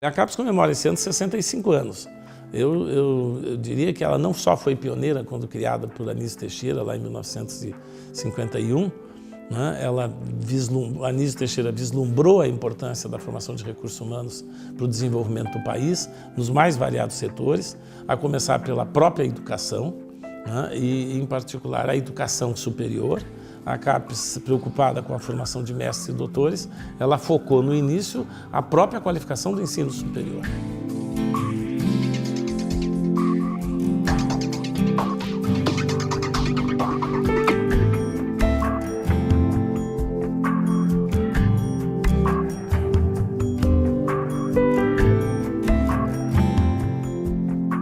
A CAPES comemora esse ano 65 anos. Eu diria que ela não só foi pioneira quando criada por Anísio Teixeira, lá em 1951, né? Anísio Teixeira vislumbrou a importância da formação de recursos humanos para o desenvolvimento do país, nos mais variados setores, a começar pela própria educação, né? E, em particular, a educação superior. A CAPES, preocupada com a formação de mestres e doutores, ela focou no início a própria qualificação do ensino superior.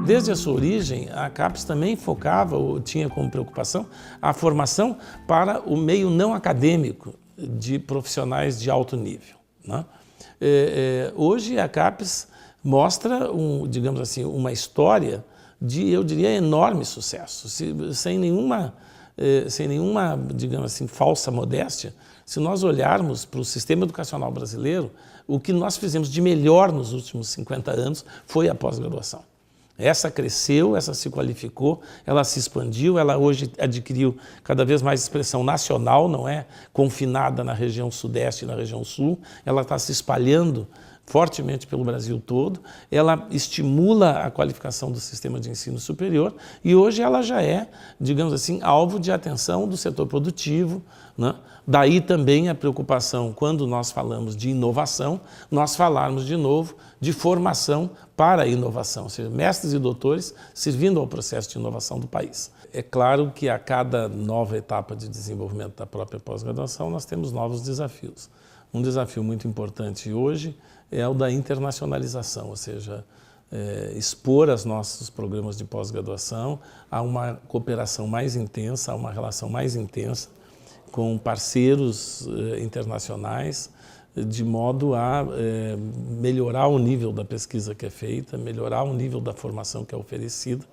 Desde a sua origem, a CAPES também focava, ou tinha como preocupação, a formação para o meio não acadêmico de profissionais de alto nível, né? Hoje a CAPES mostra, digamos assim, uma história de, eu diria, enorme sucesso, sem nenhuma, digamos assim, falsa modéstia. Se nós olharmos para o sistema educacional brasileiro, o que nós fizemos de melhor nos últimos 50 anos foi a pós-graduação. Essa cresceu, essa se qualificou, ela se expandiu, ela hoje adquiriu cada vez mais expressão nacional, não é confinada na região sudeste e na região sul, ela está se espalhando fortemente pelo Brasil todo, ela estimula a qualificação do sistema de ensino superior e hoje ela já é, digamos assim, alvo de atenção do setor produtivo, né? Daí também a preocupação, quando nós falamos de inovação, nós falarmos de novo de formação para a inovação, ou seja, mestres e doutores servindo ao processo de inovação do país. É claro que a cada nova etapa de desenvolvimento da própria pós-graduação nós temos novos desafios. Um desafio muito importante hoje é o da internacionalização, ou seja, expor os nossos programas de pós-graduação a uma cooperação mais intensa, a uma relação mais intensa com parceiros internacionais, de modo a melhorar o nível da pesquisa que é feita, melhorar o nível da formação que é oferecida,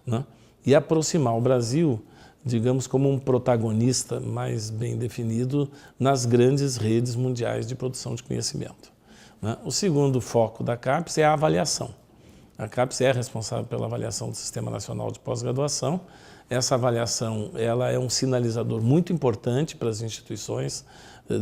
né? E aproximar o Brasil, digamos, como um protagonista mais bem definido nas grandes redes mundiais de produção de conhecimento, né? O segundo foco da CAPES é a avaliação. A CAPES é responsável pela avaliação do Sistema Nacional de Pós-Graduação. Essa avaliação ela é um sinalizador muito importante para as instituições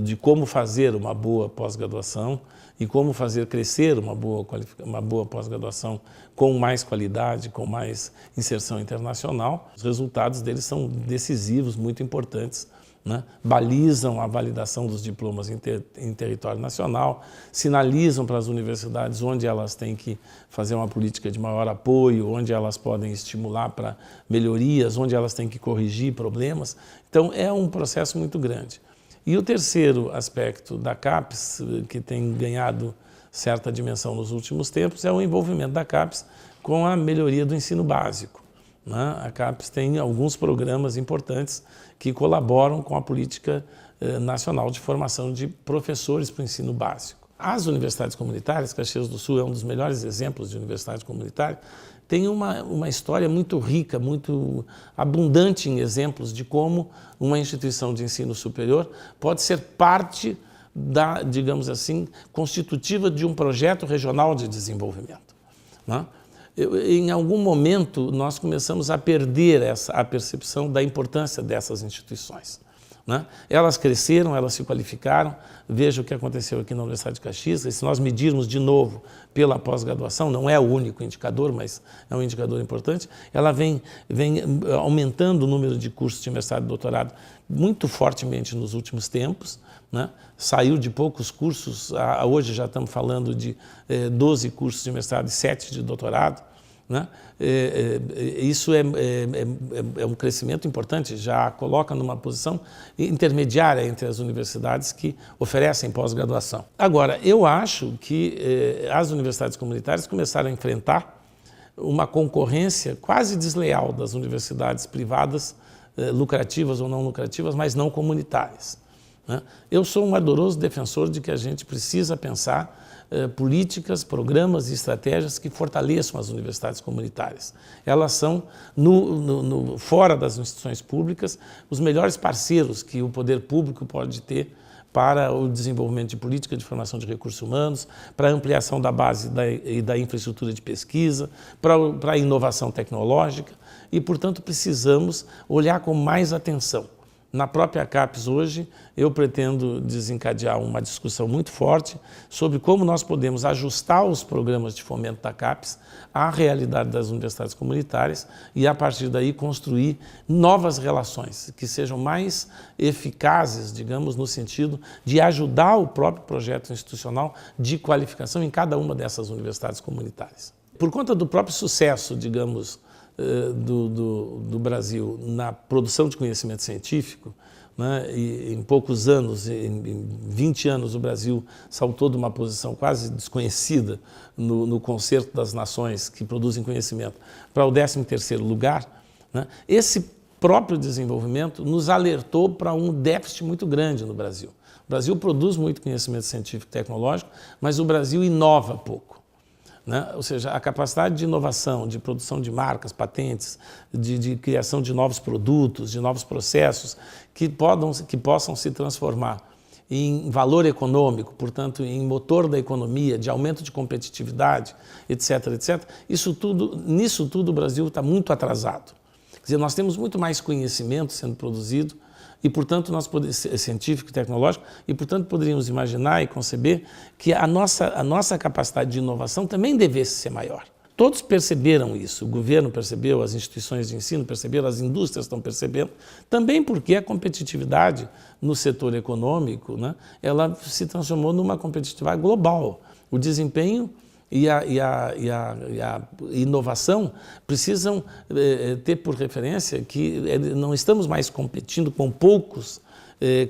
de como fazer uma boa pós-graduação e como fazer crescer uma boa pós-graduação com mais qualidade, com mais inserção internacional. Os resultados deles são decisivos, muito importantes, né? Balizam a validação dos diplomas em território nacional, sinalizam para as universidades onde elas têm que fazer uma política de maior apoio, onde elas podem estimular para melhorias, onde elas têm que corrigir problemas. Então é um processo muito grande. E o terceiro aspecto da CAPES, que tem ganhado certa dimensão nos últimos tempos, é o envolvimento da CAPES com a melhoria do ensino básico, né? A CAPES tem alguns programas importantes que colaboram com a política nacional de formação de professores para o ensino básico. As universidades comunitárias, Caxias do Sul é um dos melhores exemplos de universidade comunitária, tem uma história muito rica, muito abundante em exemplos de como uma instituição de ensino superior pode ser parte da, digamos assim, constitutiva de um projeto regional de desenvolvimento, né? Em algum momento nós começamos a perder a percepção da importância dessas instituições, né? Elas cresceram, elas se qualificaram, veja o que aconteceu aqui na Universidade de Caxias, e se nós medirmos de novo pela pós-graduação, não é o único indicador, mas é um indicador importante, ela vem aumentando o número de cursos de mestrado e doutorado muito fortemente nos últimos tempos, né? Saiu de poucos cursos, hoje já estamos falando de 12 cursos de mestrado e 7 de doutorado, né? Isso é um crescimento importante, já coloca numa posição intermediária entre as universidades que oferecem pós-graduação. Agora, eu acho que as universidades comunitárias começaram a enfrentar uma concorrência quase desleal das universidades privadas, lucrativas ou não lucrativas, mas não comunitárias, né? Eu sou um ardoroso defensor de que a gente precisa pensar políticas, programas e estratégias que fortaleçam as universidades comunitárias. Elas são, fora das instituições públicas, os melhores parceiros que o poder público pode ter para o desenvolvimento de política de formação de recursos humanos, para a ampliação da base e da infraestrutura de pesquisa, para a inovação tecnológica e, portanto, precisamos olhar com mais atenção. Na própria CAPES hoje, eu pretendo desencadear uma discussão muito forte sobre como nós podemos ajustar os programas de fomento da CAPES à realidade das universidades comunitárias e, a partir daí, construir novas relações que sejam mais eficazes, digamos, no sentido de ajudar o próprio projeto institucional de qualificação em cada uma dessas universidades comunitárias. Por conta do próprio sucesso, digamos, do Brasil na produção de conhecimento científico, né, e em poucos anos, em 20 anos, o Brasil saltou de uma posição quase desconhecida no concerto das nações que produzem conhecimento para o 13º lugar, né, esse próprio desenvolvimento nos alertou para um déficit muito grande no Brasil. O Brasil produz muito conhecimento científico e tecnológico, mas o Brasil inova pouco. Né? Ou seja, a capacidade de inovação, de produção de marcas, patentes, de criação de novos produtos, de novos processos que possam se transformar em valor econômico, portanto, em motor da economia, de aumento de competitividade, etc., etc. Nisso tudo o Brasil está muito atrasado. Quer dizer, nós temos muito mais conhecimento sendo produzido e, portanto, científico e tecnológico, e, portanto, poderíamos imaginar e conceber que a nossa capacidade de inovação também devesse ser maior. Todos perceberam isso, o governo percebeu, as instituições de ensino perceberam, as indústrias estão percebendo, também porque a competitividade no setor econômico, né, ela se transformou numa competitividade global. O desempenho e a inovação precisam ter por referência que não estamos mais competindo com poucos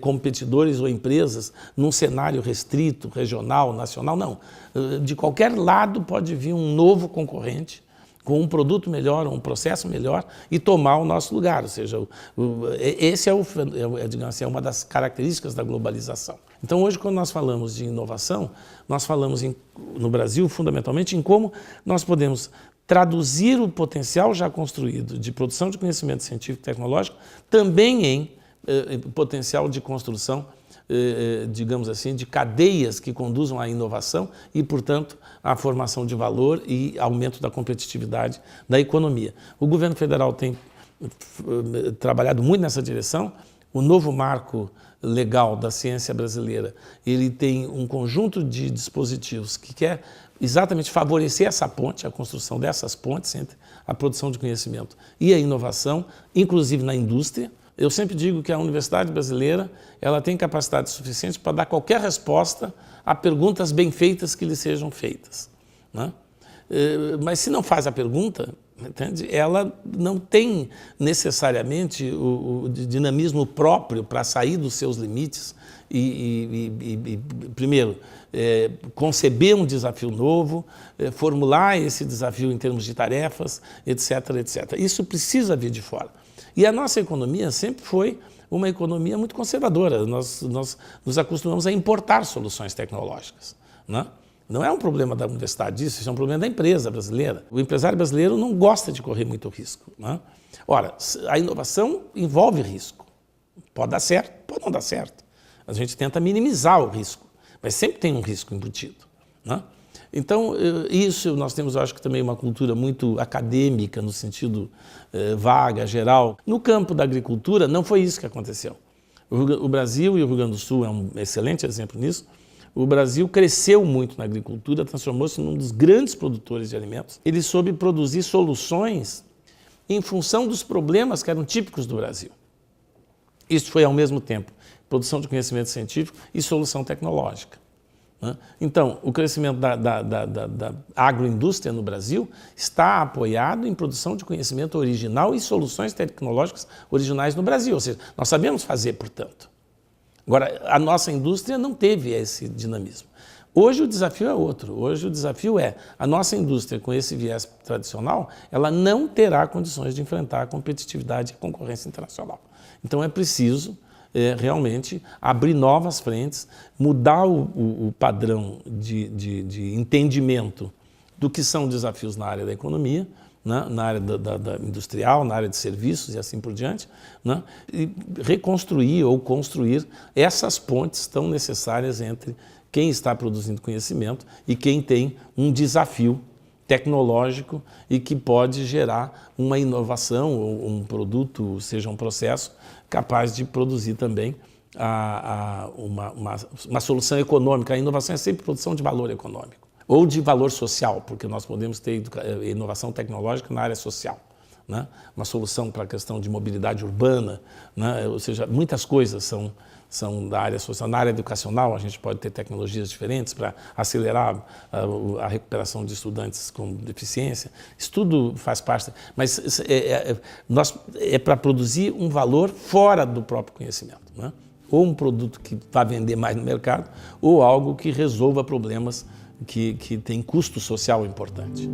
competidores ou empresas num cenário restrito, regional, nacional, não. De qualquer lado pode vir um novo concorrente com um produto melhor, um processo melhor e tomar o nosso lugar. Ou seja, esse digamos assim, é uma das características da globalização. Então, hoje, quando nós falamos de inovação, nós falamos no Brasil, fundamentalmente, em como nós podemos traduzir o potencial já construído de produção de conhecimento científico e tecnológico também em potencial de construção, digamos assim, de cadeias que conduzam à inovação e, portanto, à formação de valor e aumento da competitividade da economia. O governo federal tem trabalhado muito nessa direção. O novo marco legal da ciência brasileira, ele tem um conjunto de dispositivos que quer exatamente favorecer essa ponte, a construção dessas pontes entre a produção de conhecimento e a inovação, inclusive na indústria. Eu sempre digo que a universidade brasileira ela tem capacidade suficiente para dar qualquer resposta a perguntas bem feitas que lhe sejam feitas, né? Mas se não faz a pergunta, entende? Ela não tem necessariamente o dinamismo próprio para sair dos seus limites primeiro, conceber um desafio novo, formular esse desafio em termos de tarefas, etc., etc. Isso precisa vir de fora. E a nossa economia sempre foi uma economia muito conservadora. Nós nos acostumamos a importar soluções tecnológicas, né? Não é um problema da universidade isso é um problema da empresa brasileira. O empresário brasileiro não gosta de correr muito risco, né? Ora, a inovação envolve risco. Pode dar certo, pode não dar certo. A gente tenta minimizar o risco, mas sempre tem um risco embutido, né? Então, isso nós temos, eu acho que também uma cultura muito acadêmica, no sentido vaga, geral. No campo da agricultura, não foi isso que aconteceu. O Brasil e o Rio Grande do Sul é um excelente exemplo nisso. O Brasil cresceu muito na agricultura, transformou-se num dos grandes produtores de alimentos. Ele soube produzir soluções em função dos problemas que eram típicos do Brasil. Isso foi, ao mesmo tempo, produção de conhecimento científico e solução tecnológica. Então, o crescimento da agroindústria no Brasil está apoiado em produção de conhecimento original e soluções tecnológicas originais no Brasil. Ou seja, nós sabemos fazer, portanto. Agora, a nossa indústria não teve esse dinamismo. Hoje o desafio é outro. Hoje o desafio é a nossa indústria, com esse viés tradicional, ela não terá condições de enfrentar a competitividade e a concorrência internacional. Então é preciso realmente abrir novas frentes, mudar o padrão de entendimento do que são desafios na área da economia né, na área da industrial, na área de serviços e assim por diante, né, e reconstruir ou construir essas pontes tão necessárias entre quem está produzindo conhecimento e quem tem um desafio tecnológico e que pode gerar uma inovação, ou um produto, seja um processo, capaz de produzir também uma solução econômica. A inovação é sempre produção de valor econômico ou de valor social, porque nós podemos ter inovação tecnológica na área social, né? Uma solução para a questão de mobilidade urbana, né? Ou seja, muitas coisas são da área social. Na área educacional, a gente pode ter tecnologias diferentes para acelerar a recuperação de estudantes com deficiência. Isso tudo faz parte, mas é para produzir um valor fora do próprio conhecimento, né? Ou um produto que vai vender mais no mercado, ou algo que resolva problemas que tem custo social importante.